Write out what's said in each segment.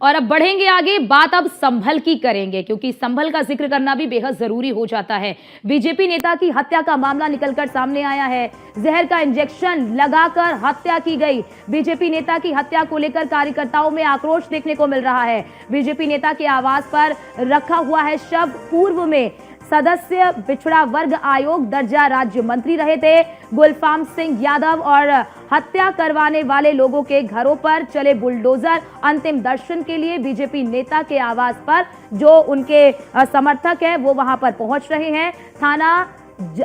और अब बढ़ेंगे आगे, बात अब संभल की करेंगे क्योंकि संभल का जिक्र करना भी बेहद जरूरी हो जाता है। बीजेपी नेता की हत्या का मामला निकलकर सामने आया है। जहर का इंजेक्शन लगाकर हत्या की गई। बीजेपी नेता की हत्या को लेकर कार्यकर्ताओं में आक्रोश देखने को मिल रहा है। बीजेपी नेता के आवास पर रखा हुआ है शव। पूर्व में सदस्य पिछड़ा वर्ग आयोग दर्जा राज्य मंत्री रहे थे गुलफाम सिंह यादव और हत्या करवाने वाले लोगों के घरों पर चले बुलडोजर। अंतिम दर्शन के लिए बीजेपी नेता के आवास पर जो उनके समर्थक हैं वो वहां पर पहुंच रहे हैं। थाना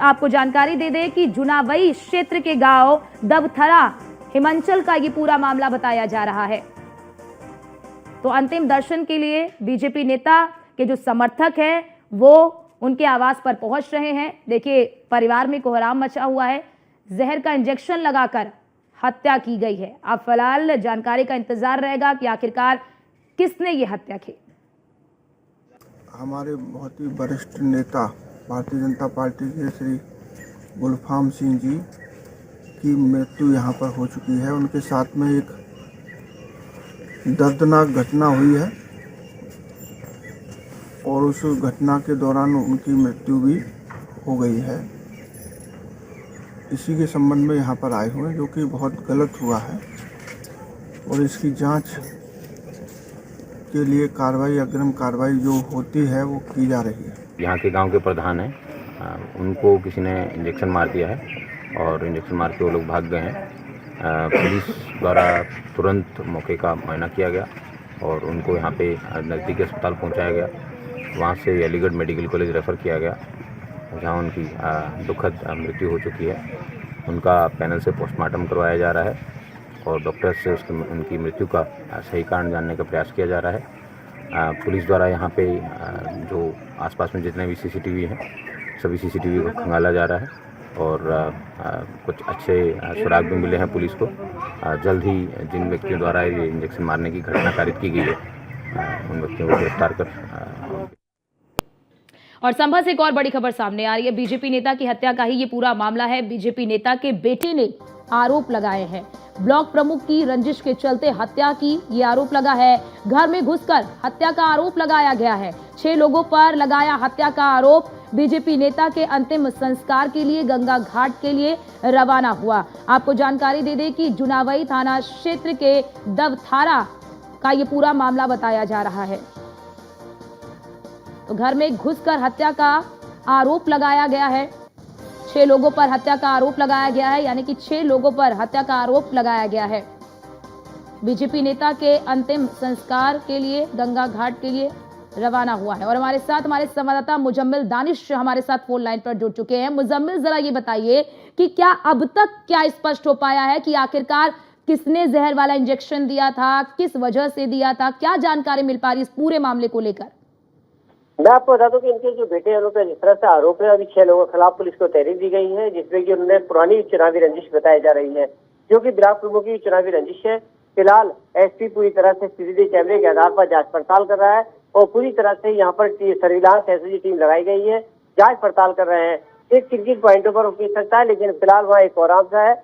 आपको जानकारी दे दे कि जुनावई क्षेत्र के गांव दबथरा हिमाचल का ये पूरा मामला बताया जा रहा है। तो अंतिम दर्शन के लिए बीजेपी नेता के जो समर्थक हैं वो उनके आवास पर पहुंच रहे हैं। देखिए, परिवार में कोहराम मचा हुआ है। जहर का इंजेक्शन लगाकर हत्या की गई है। अब फिलहाल जानकारी का इंतजार रहेगा कि आखिरकार किसने ये हत्या की। हमारे बहुत ही वरिष्ठ नेता भारतीय जनता पार्टी के श्री गुलफाम सिंह जी की मृत्यु यहाँ पर हो चुकी है। उनके साथ में एक दर्दनाक घटना हुई है और उस घटना के दौरान उनकी मृत्यु भी हो गई है। इसी के संबंध में यहाँ पर आए हुए हैं, जो कि बहुत गलत हुआ है और इसकी जांच के लिए कार्रवाई, अग्रिम कार्रवाई जो होती है वो की जा रही है। यहाँ के गांव के प्रधान हैं, उनको किसी ने इंजेक्शन मार दिया है और इंजेक्शन मार के वो लोग भाग गए हैं। पुलिस द्वारा तुरंत मौके का मुआयना किया गया और उनको यहाँ पे नज़दीकी अस्पताल पहुँचाया गया। वहाँ से अलीगढ़ मेडिकल कॉलेज रेफ़र किया गया जहाँ उनकी दुखद मृत्यु हो चुकी है। उनका पैनल से पोस्टमार्टम करवाया जा रहा है और डॉक्टर से उनकी मृत्यु का सही कारण जानने का प्रयास किया जा रहा है। पुलिस द्वारा यहाँ पे जो आसपास में जितने भी सीसीटीवी हैं सभी सीसीटीवी को खंगाला जा रहा है और कुछ अच्छे सुराग भी मिले हैं पुलिस को। जल्द ही जिन व्यक्तियों द्वारा ये इंजेक्शन मारने की घटना कारित की गई है उन व्यक्तियों को गिरफ्तार कर। और संभल से एक और बड़ी खबर सामने आ रही है। बीजेपी नेता की हत्या का ही ये पूरा मामला है। बीजेपी नेता के बेटे ने आरोप लगाए हैं। ब्लॉक प्रमुख की रंजिश के चलते हत्या की ये आरोप लगा है। घर में घुसकर हत्या का आरोप लगाया गया है। 6 लोगों पर लगाया हत्या का आरोप। बीजेपी नेता के अंतिम संस्कार के लिए गंगा घाट के लिए रवाना हुआ। आपको जानकारी दे दें कि जुनावई थाना क्षेत्र के दबथारा का ये पूरा मामला बताया जा रहा है। तो घर में घुसकर हत्या का आरोप लगाया गया है। 6 लोगों पर हत्या का आरोप लगाया गया है, यानी कि 6 लोगों पर हत्या का आरोप लगाया गया है। बीजेपी नेता के अंतिम संस्कार के लिए गंगा घाट के लिए रवाना हुआ है। और हमारे साथ हमारे संवाददाता मुजम्मिल दानिश हमारे साथ फोन लाइन पर जुड़ चुके हैं। मुजम्मिल, जरा ये बताइए कि क्या अब तक क्या स्पष्ट हो पाया है कि आखिरकार किसने जहर वाला इंजेक्शन दिया था, किस वजह से दिया था, क्या जानकारी मिल पा रही है इस पूरे मामले को लेकर? मैं आपको बता दूं कि इनके जो बेटे हैं उन पर जिस तरह से आरोप है, अभी 6 लोगों के खिलाफ पुलिस को तहरीर दी गई है जिसमें कि उन्होंने पुरानी चुनावी रंजिश बताई जा रही है, जो कि ब्लॉक प्रमुख की चुनावी रंजिश है। फिलहाल एसपी पूरी तरह से सीसीटीवी कैमरे के आधार पर जांच पड़ताल कर रहा है और पूरी तरह से यहाँ पर सर्विलांस एसओजी टीम लगाई गई है, जांच पड़ताल कर रहे हैं। एक किन पॉइंटों पर हो सकता है, लेकिन फिलहाल वहाँ एक कोहराम सा है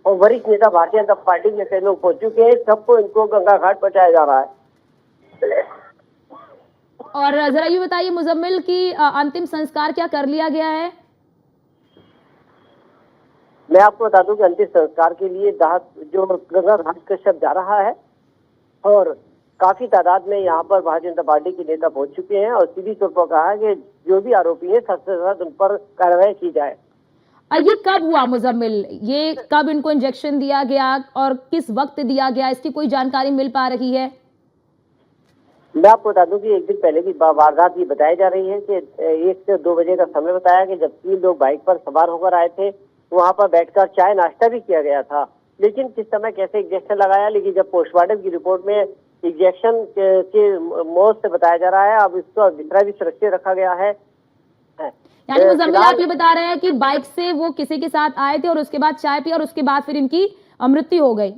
और वरिष्ठ नेता भारतीय जनता पार्टी के कई लोग पहुंच चुके हैं। सबको इनको गंगा घाट पहुंचाया जा रहा है। और जरा ये बताइए मुजम्मिल कि अंतिम संस्कार क्या कर लिया गया है? मैं आपको बता दूं कि अंतिम संस्कार के लिए जो गंगा घाट का शव जा रहा है और काफी तादाद में यहाँ पर भारतीय जनता पार्टी के नेता पहुंच चुके हैं और सीधी तौर पर कहा है कि जो भी आरोपी है सख्त से सख्त उन पर कार्रवाई की जाए। ये कब हुआ मुजम्मिल? ये कब इनको इंजेक्शन दिया गया और किस वक्त दिया गया, इसकी कोई जानकारी मिल पा रही है? मैं आपको बता दूं कि एक दिन पहले की वारदात ये बताई जा रही है कि 1 से 2 बजे का समय बताया कि जब 3 लोग बाइक पर सवार होकर आए थे, वहां पर बैठकर चाय नाश्ता भी किया गया था। लेकिन किस समय कैसे इंजेक्शन लगाया, लेकिन जब पोस्टमार्टम की रिपोर्ट में इंजेक्शन के मौत से बताया जा रहा है, अब इसको बिस्तरा भी सुरक्षित रखा गया है। यानी मुजम्मिल आप ये बता रहे हैं कि बाइक से वो किसी के साथ आए थे और उसके बाद चाय पी और उसके बाद फिर इनकी मृत्यु हो गई?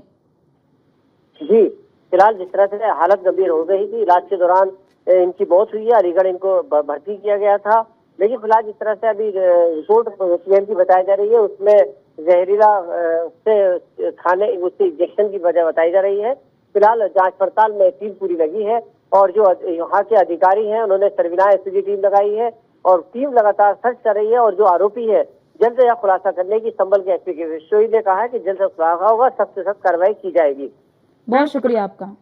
जी, फिलहाल जिस तरह से हालत गंभीर हो गई थी, इलाज के दौरान इनकी मौत हुई है। अलीगढ़ इनको भर्ती किया गया था, लेकिन फिलहाल जिस तरह से अभी रिपोर्ट पीएम की बताई जा रही है उसमें जहरीला से खाने उससे इंजेक्शन की वजह बताई जा रही है। फिलहाल जांच पड़ताल में टीम पूरी लगी है और जो यहाँ के अधिकारी हैं उन्होंने सर्विलांस एसपी की टीम लगाई है और टीम लगातार सर्च कर रही है और जो आरोपी है जल्द से जल्द खुलासा करने की संभल के एसपी के विश्वोई ने कहा है कि जल्द से खुलासा होगा, सख्त से सख्त कार्रवाई की जाएगी। बहुत शुक्रिया आपका।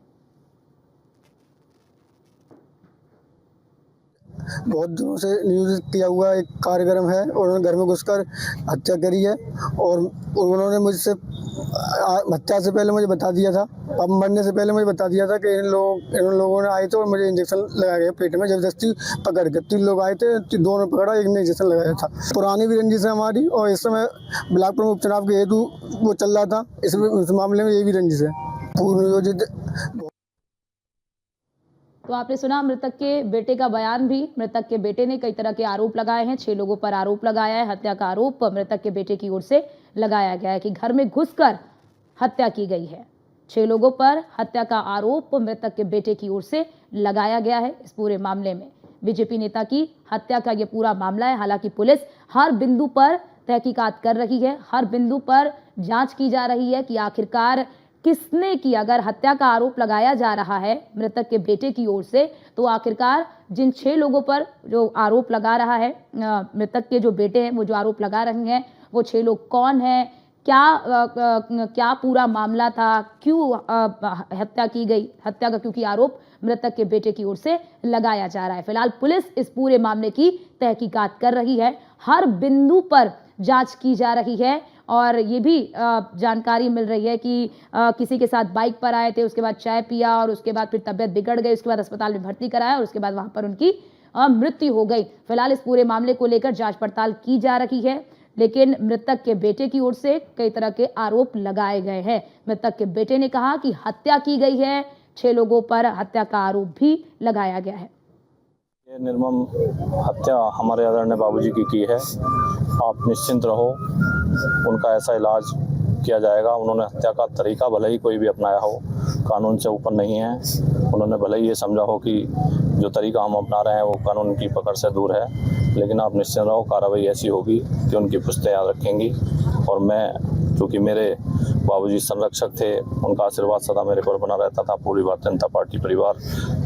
बहुत दिनों से नियोजित किया हुआ एक कार्यक्रम है और उन्होंने घर में घुसकर हत्या करी है और उन्होंने मुझसे हत्या से पहले मुझे बता दिया था, अब मरने से पहले मुझे बता दिया था कि इन लोगों ने आए थे और मुझे इंजेक्शन लगाया गया पेट में, जबरदस्ती पकड़ के 3 लोग आए थे, 2 ने पकड़ा, 1 ने इंजेक्शन लगाया था। पुरानी भी रंजिश है हमारी और इस समय ब्लॉक प्रमुख उपचुनाव के हेतु वो चल रहा था, इस मामले में ये भी रंजिश है पूर्व नियोजित। तो आपने सुना मृतक के बेटे का बयान भी। मृतक के बेटे ने कई तरह के आरोप लगाए हैं, 6 लोगों पर आरोप लगाया है। हत्या का आरोप मृतक के बेटे की ओर से लगाया गया है कि घर में घुसकर हत्या की गई है। 6 लोगों पर हत्या का आरोप मृतक के बेटे की ओर से लगाया गया है। इस पूरे मामले में बीजेपी नेता की हत्या का यह पूरा मामला है। हालांकि पुलिस हर बिंदु पर तहकीकात कर रही है, हर बिंदु पर जांच की जा रही है कि आखिरकार किसने की। अगर हत्या का आरोप लगाया जा रहा है मृतक के बेटे की ओर से, तो आखिरकार जिन 6 लोगों पर जो आरोप लगा रहा है मृतक के जो बेटे हैं, वो जो आरोप लगा रहे हैं, वो 6 लोग कौन हैं, क्या पूरा मामला था, क्यों हत्या की गई। हत्या का क्योंकि आरोप मृतक के बेटे की ओर से लगाया जा रहा है। फिलहाल पुलिस इस पूरे मामले की तहकीकात कर रही है, हर बिंदु पर जांच की जा रही है और ये भी जानकारी मिल रही है कि किसी के साथ बाइक पर आए थे, उसके बाद चाय पिया और उसके बाद फिर तबीयत बिगड़ गई, उसके बाद अस्पताल में भर्ती कराया और उसके बाद वहां पर उनकी मृत्यु हो गई। फिलहाल इस पूरे मामले को लेकर जांच पड़ताल की जा रही है, लेकिन मृतक के बेटे की ओर से कई तरह के आरोप लगाए गए हैं। मृतक के बेटे ने कहा कि हत्या की गई है, 6 लोगों पर हत्या का आरोप भी लगाया गया है। ये निर्मम हत्या हमारे आदरणीय बाबूजी की है। आप निश्चिंत रहो, उनका ऐसा इलाज किया जाएगा। उन्होंने हत्या का तरीका भले ही कोई भी अपनाया हो, कानून से ऊपर नहीं है। उन्होंने भले ही ये समझा हो कि जो तरीका हम अपना रहे हैं वो कानून की पकड़ से दूर है, लेकिन आप निश्चिंत रहो, कार्रवाई ऐसी होगी कि उनकी पुश्तें याद रखेंगी। और मैं, चूँकि मेरे बाबूजी संरक्षक थे, उनका आशीर्वाद सदा मेरे पर बना रहता था। पूरी भारतीय जनता पार्टी परिवार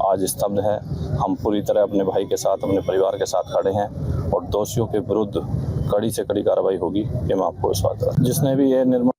आज स्तब्ध है। हम पूरी तरह अपने भाई के साथ, अपने परिवार के साथ खड़े हैं और दोषियों के विरुद्ध कड़ी से कड़ी कार्रवाई होगी, ये मैं आपको विश्वास दिलाता हूं। जिसने भी ये निर्मम